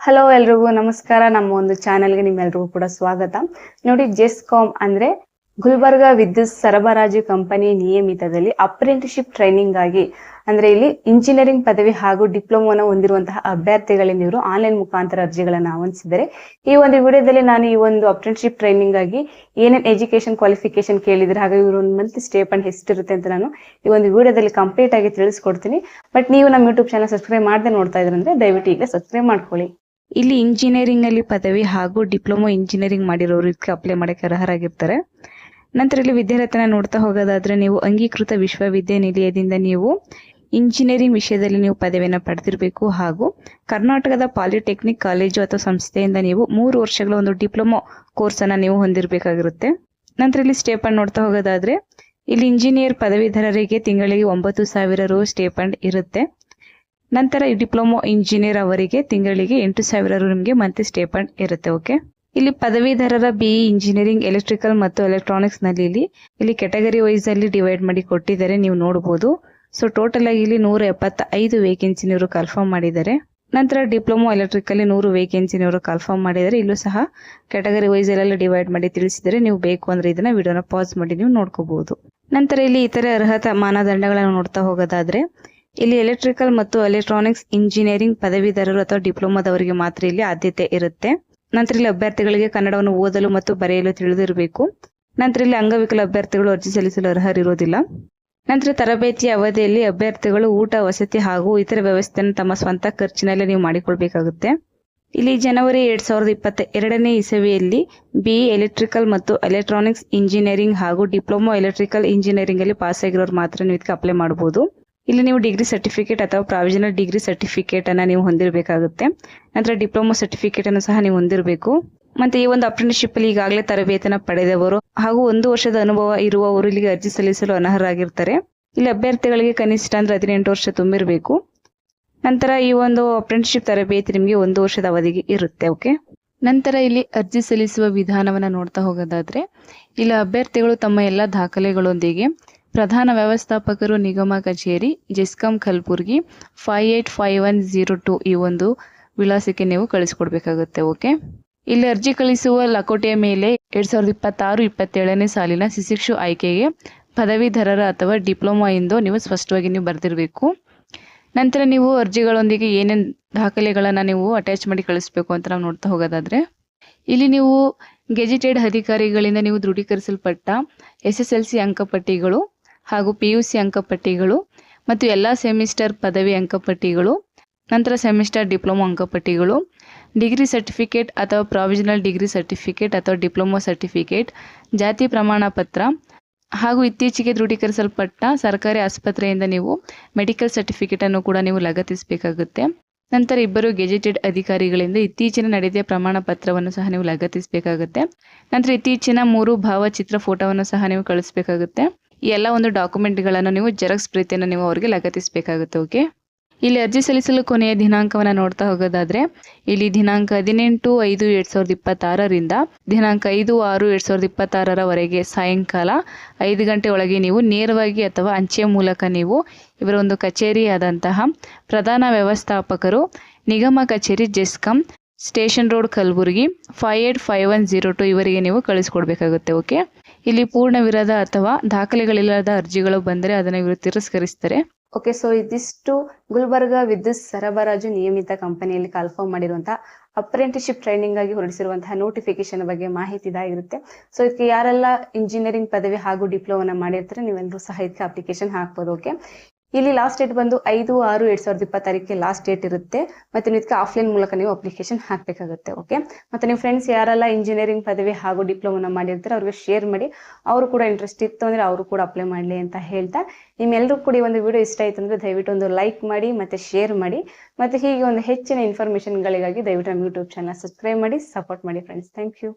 Hello ಎಲ್ರಿಗೂ ನಮಸ್ಕಾರ. ನಮ್ಮ ಒಂದು ಚಾನೆಲ್ಗೆ ನಿಮ್ಮೆಲ್ರಿಗೂ ಕೂಡ ಸ್ವಾಗತ. ನೋಡಿ, ಜೆಸ್ಕಾಮ್ ಅಂದ್ರೆ ಗುಲ್ಬರ್ಗ ವಿದ್ಯುತ್ ಸರಬರಾಜು ಕಂಪನಿ ನಿಯಮಿತದಲ್ಲಿ ಅಪ್ರೆಂಟಿಸ್ಶಿಪ್ ಟ್ರೈನಿಂಗ್ ಆಗಿ ಅಂದ್ರೆ ಇಲ್ಲಿ ಇಂಜಿನಿಯರಿಂಗ್ ಪದವಿ ಹಾಗೂ ಡಿಪ್ಲೊಮೋನ ಹೊಂದಿರುವಂತಹ ಅಭ್ಯರ್ಥಿಗಳಿಂದ ಇವರು ಆನ್ಲೈನ್ ಮುಖಾಂತರ ಅರ್ಜಿಗಳನ್ನು ಆಹ್ವಾನಿಸಿದ್ದಾರೆ. ಈ ಒಂದು ವಿಡಿಯೋದಲ್ಲಿ ನಾನು ಈ ಒಂದು ಅಪ್ರೆಂಟಿಸ್ಶಿಪ್ ಟ್ರೈನಿಂಗ್ ಆಗಿ ಏನೇನು ಎಜುಕೇಶನ್ ಕ್ವಾಲಿಫಿಕೇಶನ್ ಕೇಳಿದ್ರೆ ಹಾಗೆ ಇವರು ಒಂದು ಮಂತ್ ಸ್ಟೇ ಫಂಡ್ ಎಷ್ಟಿರುತ್ತೆ ಅಂತ ನಾನು ಈ ಒಂದು ವಿಡಿಯೋದಲ್ಲಿ ಕಂಪ್ಲೀಟ್ ಆಗಿ ತಿಳಿಸ್ಕೊಡ್ತೀನಿ. ಬಟ್ ನೀವು ನಮ್ಮ ಯೂಟ್ಯೂಬ್ ಚಾನಲ್ ಸಬ್ಸ್ಕ್ರೈಬ್ ಮಾಡದೆ ನೋಡ್ತಾ ಇದ್ರೆ ಅಂದ್ರೆ ದಯವಿಟ್ಟು ಈಗ ಸಬ್ಸ್ಕ್ರೈಬ್ ಮಾಡ್ಕೊಳ್ಳಿ. ಇಲ್ಲಿ ಇಂಜಿನಿಯರಿಂಗ್ ಅಲ್ಲಿ ಪದವಿ ಹಾಗೂ ಡಿಪ್ಲೊಮಾ ಇಂಜಿನಿಯರಿಂಗ್ ಮಾಡಿರೋರು ಇದಕ್ಕೆ ಅಪ್ಲೈ ಮಾಡಕ್ಕೆ ಅರ್ಹರಾಗಿರ್ತಾರೆ. ನಂತರ ಇಲ್ಲಿ ವಿದ್ಯಾರ್ಥಿನ ನೋಡ್ತಾ ಹೋಗೋದಾದ್ರೆ, ನೀವು ಅಂಗೀಕೃತ ವಿಶ್ವವಿದ್ಯಾನಿಲಯದಿಂದ ನೀವು ಇಂಜಿನಿಯರಿಂಗ್ ವಿಷಯದಲ್ಲಿ ನೀವು ಪದವಿಯನ್ನು ಪಡೆದಿರಬೇಕು ಹಾಗೂ ಕರ್ನಾಟಕದ ಪಾಲಿಟೆಕ್ನಿಕ್ ಕಾಲೇಜು ಅಥವಾ ಸಂಸ್ಥೆಯಿಂದ ನೀವು 3 ವರ್ಷಗಳ ಒಂದು ಡಿಪ್ಲೊಮಾ ಕೋರ್ಸ್ ಅನ್ನ ನೀವು ಹೊಂದಿರಬೇಕಾಗಿರುತ್ತೆ. ನಂತರ ಇಲ್ಲಿ ಸ್ಟೇಪಂಡ್ ನೋಡ್ತಾ ಹೋಗೋದಾದ್ರೆ, ಇಲ್ಲಿ ಇಂಜಿನಿಯರ್ ಪದವೀಧರರಿಗೆ ತಿಂಗಳಿಗೆ 9,000 ರು ಸ್ಟೇಪಂಡ್ ಇರುತ್ತೆ. ನಂತರ ಡಿಪ್ಲೊಮಾ ಇಂಜಿನಿಯರ್ ಅವರಿಗೆ ತಿಂಗಳಿಗೆ 8,000 ರು ನಿಮಗೆ ಮಂತ್ಲಿ ಸ್ಟೇಪಂಡ್ ಇರುತ್ತೆ. ಓಕೆ, ಇಲ್ಲಿ ಪದವೀಧರರ BE ಇಂಜಿನಿಯರಿಂಗ್ ಎಲೆಕ್ಟ್ರಿಕಲ್ ಮತ್ತು ಎಲೆಕ್ಟ್ರಾನಿಕ್ಸ್ ನಲ್ಲಿ ಇಲ್ಲಿ ಕ್ಯಾಟಗರಿ ವೈಸ್ ಅಲ್ಲಿ ಡಿವೈಡ್ ಮಾಡಿ ಕೊಟ್ಟಿದ್ದಾರೆ, ನೀವು ನೋಡಬಹುದು. ಸೊ ಟೋಟಲ್ ಆಗಿ ಇಲ್ಲಿ 175 ವೇಕೆನ್ಸಿ ಇವರು ಕನ್ಫರ್ಮ್ ಮಾಡಿದ್ದಾರೆ. ನಂತರ ಡಿಪ್ಲೊಮಾ ಎಲೆಕ್ಟ್ರಿಕಲ್ 100 ವೇಕೆನ್ಸಿ ಇವರು ಕನ್ಫರ್ಮ್ ಮಾಡಿದ್ದಾರೆ. ಇಲ್ಲೂ ಸಹ ಕ್ಯಾಟಗರಿ ವೈಸ್ ಎಲ್ಲ ಡಿವೈಡ್ ಮಾಡಿ ತಿಳಿಸಿದರೆ, ನೀವು ಬೇಕು ಅಂದ್ರೆ ಇದನ್ನ ವಿಡಿಯೋನ ಪಾಸ್ ಮಾಡಿ ನೀವು ನೋಡ್ಕೋಬಹುದು. ನಂತರ ಇಲ್ಲಿ ಇತರೆ ಅರ್ಹತಾ ಮಾನದಂಡಗಳನ್ನು ನೋಡ್ತಾ ಹೋಗೋದಾದ್ರೆ, ಇಲ್ಲಿ ಎಲೆಕ್ಟ್ರಿಕಲ್ ಮತ್ತು ಎಲೆಕ್ಟ್ರಾನಿಕ್ಸ್ ಇಂಜಿನಿಯರಿಂಗ್ ಪದವೀಧರರು ಅಥವಾ ಡಿಪ್ಲೊಮಾದವರಿಗೆ ಮಾತ್ರ ಇಲ್ಲಿ ಆದ್ಯತೆ ಇರುತ್ತೆ. ನಂತರ ಇಲ್ಲಿ ಅಭ್ಯರ್ಥಿಗಳಿಗೆ ಕನ್ನಡವನ್ನು ಓದಲು ಮತ್ತು ಬರೆಯಲು ತಿಳಿದಿರಬೇಕು. ನಂತರ ಇಲ್ಲಿ ಅಂಗವಿಕಲ ಅಭ್ಯರ್ಥಿಗಳು ಅರ್ಜಿ ಸಲ್ಲಿಸಲು ಅರ್ಹರಿರೋದಿಲ್ಲ. ನಂತರ ತರಬೇತಿಯ ಅವಧಿಯಲ್ಲಿ ಅಭ್ಯರ್ಥಿಗಳು ಊಟ, ವಸತಿ ಹಾಗೂ ಇತರ ವ್ಯವಸ್ಥೆಯನ್ನು ತಮ್ಮ ಸ್ವಂತ ಖರ್ಚಿನಲ್ಲಿ ನೀವು ಮಾಡಿಕೊಳ್ಬೇಕಾಗುತ್ತೆ. ಇಲ್ಲಿ ಜನವರಿ 2022ನೇ ಇಸವಿಯಲ್ಲಿ BE ಎಲೆಕ್ಟ್ರಿಕಲ್ ಮತ್ತು ಎಲೆಕ್ಟ್ರಾನಿಕ್ಸ್ ಇಂಜಿನಿಯರಿಂಗ್ ಹಾಗೂ ಡಿಪ್ಲೊಮಾ ಎಲೆಕ್ಟ್ರಿಕಲ್ ಇಂಜಿನಿಯರಿಂಗ್ ಅಲ್ಲಿ ಪಾಸ್ ಆಗಿರೋರು ಮಾತ್ರ ನೀವು ಇದಕ್ಕೆ ಅಪ್ಲೈ ಮಾಡಬಹುದು. ಇಲ್ಲಿ ನೀವು ಡಿಗ್ರಿ ಸರ್ಟಿಫಿಕೇಟ್ ಅಥವಾ ಪ್ರಾವಿಷನಲ್ ಡಿಗ್ರಿ ಸರ್ಟಿಫಿಕೇಟ್ ಅನ್ನ ನೀವು ಹೊಂದಿರಬೇಕಾಗುತ್ತೆ. ನಂತರ ಡಿಪ್ಲೊಮಾ ಸರ್ಟಿಫಿಕೇಟ್ ಅನ್ನು ಸಹ ನೀವು ಹೊಂದಿರಬೇಕು. ಮತ್ತೆ ಈ ಒಂದು ಅಪ್ರೆಂಟಿಸ್ಶಿಪ್ ಅಲ್ಲಿ ಈಗಾಗಲೇ ತರಬೇತಿಯನ್ನು ಪಡೆದವರು ಹಾಗೂ 1 ವರ್ಷದ ಅನುಭವ ಇರುವವರು ಇಲ್ಲಿಗೆ ಅರ್ಜಿ ಸಲ್ಲಿಸಲು ಅನರ್ಹರಾಗಿರ್ತಾರೆ. ಇಲ್ಲಿ ಅಭ್ಯರ್ಥಿಗಳಿಗೆ ಕನಿಷ್ಠ ಅಂದ್ರೆ 18 ವರ್ಷ ತುಂಬಿರಬೇಕು. ನಂತರ ಈ ಒಂದು ಅಪ್ರೆಂಟಿಸ್ಶಿಪ್ ತರಬೇತಿ ನಿಮಗೆ 1 ವರ್ಷದ ಅವಧಿಗೆ ಇರುತ್ತೆ. ಓಕೆ, ನಂತರ ಇಲ್ಲಿ ಅರ್ಜಿ ಸಲ್ಲಿಸುವ ವಿಧಾನವನ್ನ ನೋಡ್ತಾ ಹೋಗೋದಾದ್ರೆ, ಇಲ್ಲಿ ಅಭ್ಯರ್ಥಿಗಳು ತಮ್ಮ ಎಲ್ಲ ದಾಖಲೆಗಳೊಂದಿಗೆ ಪ್ರಧಾನ ವ್ಯವಸ್ಥಾಪಕರು, ನಿಗಮ ಕಚೇರಿ, ಜೆಸ್ಕಾಂ ಕಲಬುರ್ಗಿ 585102 ಈ ಒಂದು ವಿಳಾಸಕ್ಕೆ ನೀವು ಕಳಿಸ್ಕೊಡ್ಬೇಕಾಗುತ್ತೆ. ಓಕೆ, ಇಲ್ಲಿ ಅರ್ಜಿ ಕಳಿಸುವ ಲಕೋಟೆಯ ಮೇಲೆ 2026-27ನೇ ಸಾಲಿನ ಶಿಶು ಆಯ್ಕೆಗೆ ಪದವೀಧರರ ಅಥವಾ ಡಿಪ್ಲೊಮಾ ಎಂದು ನೀವು ಸ್ಪಷ್ಟವಾಗಿ ನೀವು ಬರೆದಿರಬೇಕು. ನಂತರ ನೀವು ಅರ್ಜಿಗಳೊಂದಿಗೆ ಏನೇನು ದಾಖಲೆಗಳನ್ನು ನೀವು ಅಟ್ಯಾಚ್ ಮಾಡಿ ಕಳಿಸ್ಬೇಕು ಅಂತ ನಾವು ನೋಡ್ತಾ ಹೋಗೋದಾದ್ರೆ, ಇಲ್ಲಿ ನೀವು ಗೆಜೆಟೆಡ್ ಅಧಿಕಾರಿಗಳಿಂದ ನೀವು ದೃಢೀಕರಿಸಲ್ಪಟ್ಟ SSLC ಅಂಕಪಟ್ಟಿಗಳು ಹಾಗೂ PUC ಅಂಕಪಟ್ಟಿಗಳು ಮತ್ತು ಎಲ್ಲ ಸೆಮಿಸ್ಟರ್ ಪದವಿ ಅಂಕಪಟ್ಟಿಗಳು, ನಂತರ ಸೆಮಿಸ್ಟರ್ ಡಿಪ್ಲೊಮಾ ಅಂಕಪಟ್ಟಿಗಳು, ಡಿಗ್ರಿ ಸರ್ಟಿಫಿಕೇಟ್ ಅಥವಾ ಪ್ರಾವಿಷನಲ್ ಡಿಗ್ರಿ ಸರ್ಟಿಫಿಕೇಟ್ ಅಥವಾ ಡಿಪ್ಲೊಮಾ ಸರ್ಟಿಫಿಕೇಟ್, ಜಾತಿ ಪ್ರಮಾಣ ಪತ್ರ ಹಾಗೂ ಇತ್ತೀಚೆಗೆ ದೃಢೀಕರಿಸಲ್ಪಟ್ಟ ಸರ್ಕಾರಿ ಆಸ್ಪತ್ರೆಯಿಂದ ನೀವು ಮೆಡಿಕಲ್ ಸರ್ಟಿಫಿಕೇಟ್ ಅನ್ನು ಕೂಡ ನೀವು ಲಗತ್ತಿಸಬೇಕಾಗುತ್ತೆ. ನಂತರ 2 ಗೆಜೆಟೆಡ್ ಅಧಿಕಾರಿಗಳಿಂದ ಇತ್ತೀಚಿನ ನಡೆದ ಪ್ರಮಾಣ ಪತ್ರವನ್ನು ಸಹ ನೀವು ಲಗತ್ತಿಸಬೇಕಾಗುತ್ತೆ. ನಂತರ ಇತ್ತೀಚಿನ 3 ಭಾವಚಿತ್ರ ಫೋಟೋವನ್ನು ಸಹ ನೀವು ಕಳಿಸಬೇಕಾಗುತ್ತೆ. ಈ ಎಲ್ಲ ಒಂದು ಡಾಕ್ಯುಮೆಂಟ್ಗಳನ್ನು ನೀವು ಜೆರಾಕ್ಸ್ ಪ್ರತಿಯನ್ನು ನೀವು ಅವರಿಗೆ ಲಗತ್ತಿಸಬೇಕಾಗುತ್ತೆ. ಓಕೆ, ಇಲ್ಲಿ ಅರ್ಜಿ ಸಲ್ಲಿಸಲು ಕೊನೆಯ ದಿನಾಂಕವನ್ನು ನೋಡ್ತಾ ಹೋಗೋದಾದ್ರೆ, ಇಲ್ಲಿ ದಿನಾಂಕ 18/5/2026ರಿಂದ ದಿನಾಂಕ 5/6/2026ರವರೆಗೆ ಸಾಯಂಕಾಲ 5 ಗಂಟೆ ಒಳಗೆ ನೀವು ನೇರವಾಗಿ ಅಥವಾ ಅಂಚೆಯ ಮೂಲಕ ನೀವು ಇವರ ಒಂದು ಕಚೇರಿಯಾದಂತಹ ಪ್ರಧಾನ ವ್ಯವಸ್ಥಾಪಕರು, ನಿಗಮ ಕಚೇರಿ, ಜೆಸ್ಕಾಂ, ಸ್ಟೇಷನ್ ರೋಡ್, ಕಲಬುರ್ಗಿ 585102 ಇವರಿಗೆ ನೀವು ಕಳಿಸ್ಕೊಡ್ಬೇಕಾಗುತ್ತೆ. ಓಕೆ, ಇಲ್ಲಿ ಪೂರ್ಣವಿರದ ಅಥವಾ ದಾಖಲೆಗಳಿಲ್ಲದ ಅರ್ಜಿಗಳು ಬಂದರೆ ಅದನ್ನು ಇವರು ತಿರಸ್ಕರಿಸ್ತಾರೆ. ಓಕೆ, ಸೊ ಇದಿಷ್ಟು ಗುಲ್ಬರ್ಗ ವಿದ್ಯುತ್ ಸರಬರಾಜು ನಿಯಮಿತ ಕಂಪನಿಯಲ್ಲಿ ಕನ್ಫರ್ಮ್ ಮಾಡಿರುವಂತಹ ಅಪ್ರೆಂಟಿಸ್ಶಿಪ್ ಟ್ರೈನಿಂಗ್ ಆಗಿ ಹೊರಡಿಸಿರುವಂತಹ ನೋಟಿಫಿಕೇಶನ್ ಬಗ್ಗೆ ಮಾಹಿತಿ ಇದಾಗಿರುತ್ತೆ. ಸೊ ಇದಕ್ಕೆ ಯಾರೆಲ್ಲ ಇಂಜಿನಿಯರಿಂಗ್ ಪದವಿ ಹಾಗೂ ಡಿಪ್ಲೊಮಾ ಮಾಡಿರ್ತಾರೆ ನೀವೆಲ್ಲರೂ ಸಹ ಇದಕ್ಕೆ ಅಪ್ಲಿಕೇಶನ್ ಹಾಕ್ಬೋದು. ಓಕೆ, ಇಲ್ಲಿ ಲಾಸ್ಟ್ ಡೇಟ್ ಬಂದು 5/6/2026 ಲಾಸ್ಟ್ ಡೇಟ್ ಇರುತ್ತೆ. ಮತ್ತೆ ನೀವು ಇದಕ್ಕೆ ಆಫ್ಲೈನ್ ಮೂಲಕ ನೀವು ಅಪ್ಲಿಕೇಶನ್ ಹಾಕಬೇಕಾಗುತ್ತೆ. ಓಕೆ, ಮತ್ತೆ ನಿಮ್ಮ ಫ್ರೆಂಡ್ಸ್ ಯಾರೆಲ್ಲ ಇಂಜಿನಿಯರಿಂಗ್ ಪದವಿ ಹಾಗೂ ಡಿಪ್ಲೊಮಾ ಮಾಡಿರ್ತಾರೆ ಅವ್ರಿಗೆ ಶೇರ್ ಮಾಡಿ, ಅವರು ಕೂಡ ಇಂಟ್ರೆಸ್ಟ್ ಇತ್ತು ಅಂದ್ರೆ ಅವರು ಕೂಡ ಅಪ್ಲೈ ಮಾಡಲಿ ಅಂತ ಹೇಳ್ತಾ, ನಿಮ್ಮೆಲ್ಲರೂ ಕೂಡ ಈ ಒಂದು ವಿಡಿಯೋ ಇಷ್ಟ ಆಯ್ತು ಅಂದ್ರೆ ದಯವಿಟ್ಟು ಒಂದು ಲೈಕ್ ಮಾಡಿ ಮತ್ತೆ ಶೇರ್ ಮಾಡಿ. ಮತ್ತೆ ಹೀಗೆ ಒಂದು ಹೆಚ್ಚಿನ ಇನ್ಫಾರ್ಮೇಶನ್ಗಳಿಗಾಗಿ ದಯವಿಟ್ಟು ನಮ್ಮ ಯೂಟ್ಯೂಬ್ ಚಾನಲ್ ಸಬ್ಸ್ಕ್ರೈಬ್ ಮಾಡಿ, ಸಪೋರ್ಟ್ ಮಾಡಿ ಫ್ರೆಂಡ್ಸ್. Thank you.